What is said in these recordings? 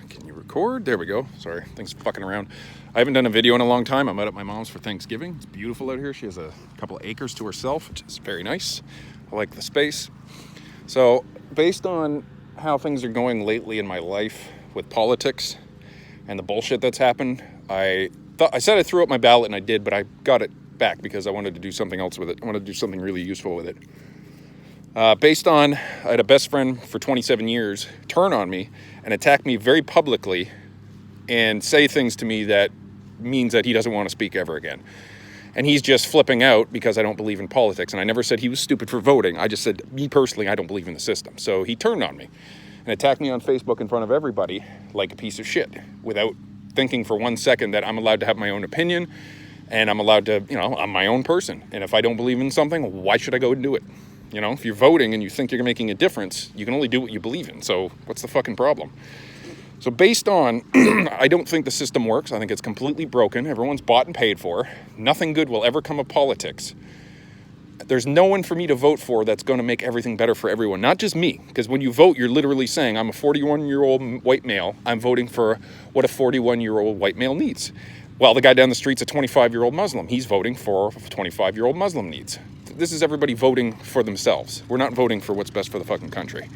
Can you record? There we go. Sorry, things fucking around. I haven't done a video in a long time. I'm out at my mom's for Thanksgiving. It's beautiful out here. She has a couple of acres to herself, which is very nice. I like the space. So, based on how things are going lately in my life with politics and the bullshit that's happened, I said I threw up my ballot, and I did, but I got it back because I wanted to do something else with it. I wanted to do something really useful with it. Based on, I had a best friend for 27 years turn on me and attack me very publicly and say things to me that means that he doesn't want to speak ever again. And he's just flipping out because I don't believe in politics. And I never said he was stupid for voting. I just said, me personally, I don't believe in the system. So he turned on me and attacked me on Facebook in front of everybody like a piece of shit without thinking for 1 second that I'm allowed to have my own opinion and I'm allowed to, I'm my own person. And if I don't believe in something, why should I go and do it? If you're voting and you think you're making a difference, you can only do what you believe in. So what's the fucking problem? So based on, I don't think the system works. I think it's completely broken. Everyone's bought and paid for. Nothing good will ever come of politics. There's no one for me to vote for that's going to make everything better for everyone. Not just me. Because when you vote, you're literally saying, I'm a 41-year-old white male. I'm voting for what a 41-year-old white male needs. Well, the guy down the street's a 25-year-old Muslim. He's voting for what a 25-year-old Muslim needs. This is everybody voting for themselves. We're not voting for what's best for the fucking country.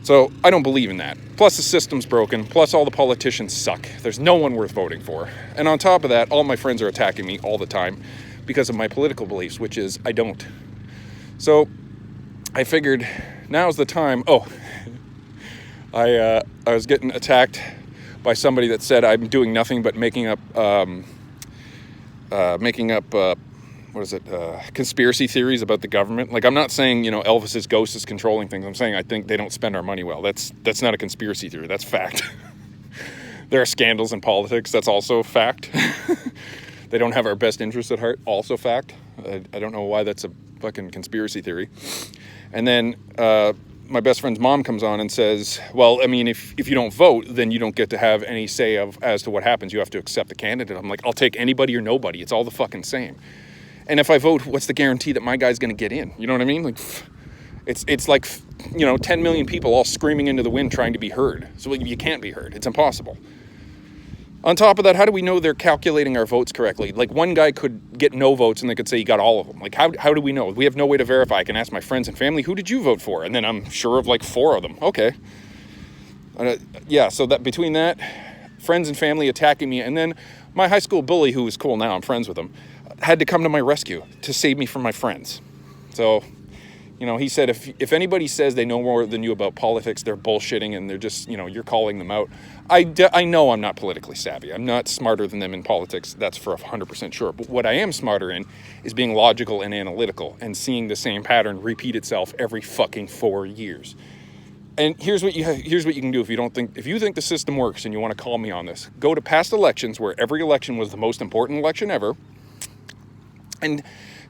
So I don't believe in that. Plus the system's broken. Plus all the politicians suck. There's no one worth voting for. And on top of that, all my friends are attacking me all the time because of my political beliefs, which is I don't. So I figured now's the time. I was getting attacked by somebody that said I'm doing nothing but making up conspiracy theories about the government. Like, I'm not saying, Elvis's ghost is controlling things. I'm saying I think they don't spend our money well. That's not a conspiracy theory. That's fact. There are scandals in politics. That's also fact. They don't have our best interests at heart. Also fact. I don't know why that's a fucking conspiracy theory. And then my best friend's mom comes on and says, well, I mean, if you don't vote, then you don't get to have any say as to what happens. You have to accept the candidate. I'm like, I'll take anybody or nobody. It's all the fucking same. And if I vote, what's the guarantee that my guy's going to get in? You know what I mean? Like, it's like, 10 million people all screaming into the wind trying to be heard. So you can't be heard. It's impossible. On top of that, how do we know they're calculating our votes correctly? Like, one guy could get no votes and they could say he got all of them. Like, how do we know? We have no way to verify. I can ask my friends and family, who did you vote for? And then I'm sure of like 4 of them. Okay. So that between that, friends and family attacking me, and then my high school bully, who is cool now, I'm friends with him, had to come to my rescue to save me from my friends. So, he said, if anybody says they know more than you about politics, they're bullshitting and they're just, you're calling them out. I know I'm not politically savvy. I'm not smarter than them in politics. That's for 100% sure. But what I am smarter in is being logical and analytical and seeing the same pattern repeat itself every fucking 4 years. And here's what you can do if you think the system works and you want to call me on this. Go to past elections where every election was the most important election ever, and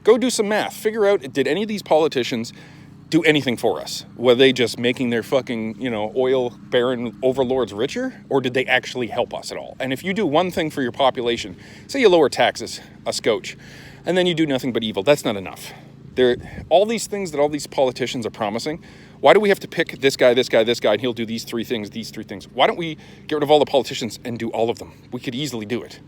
go do some math. Figure out, did any of these politicians do anything for us? Were they just making their fucking, oil baron overlords richer? Or did they actually help us at all? And if you do one thing for your population, say you lower taxes a scotch, and then you do nothing but evil, that's not enough. All these things that all these politicians are promising, why do we have to pick this guy, and he'll do these three things? Why don't we get rid of all the politicians and do all of them? We could easily do it.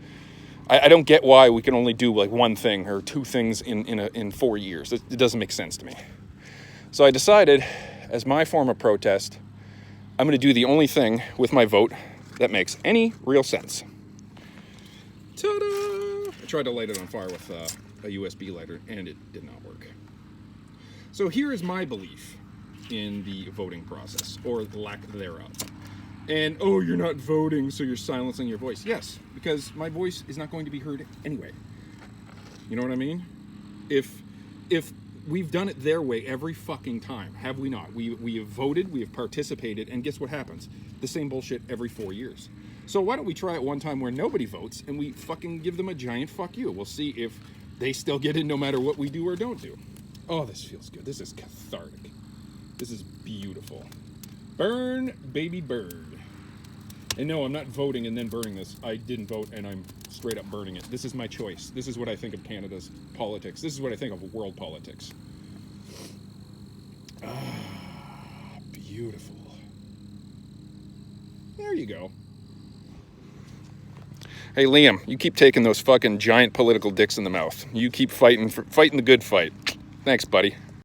I don't get why we can only do like one thing or 2 things in 4 years. It doesn't make sense to me. So I decided, as my form of protest, I'm going to do the only thing with my vote that makes any real sense. Ta-da! I tried to light it on fire with a USB lighter, and it did not work. So here is my belief in the voting process, or the lack thereof. And, you're not voting, so you're silencing your voice. Yes, because my voice is not going to be heard anyway. You know what I mean? If we've done it their way every fucking time, have we not? We have voted, we have participated, and guess what happens? The same bullshit every 4 years. So why don't we try it one time where nobody votes, and we fucking give them a giant fuck you. We'll see if they still get in no matter what we do or don't do. Oh, this feels good. This is cathartic. This is beautiful. Burn, baby, burn. And no, I'm not voting and then burning this. I didn't vote and I'm straight up burning it. This is my choice. This is what I think of Canada's politics. This is what I think of world politics. Beautiful. There you go. Hey, Liam, you keep taking those fucking giant political dicks in the mouth. You keep fighting the good fight. Thanks, buddy.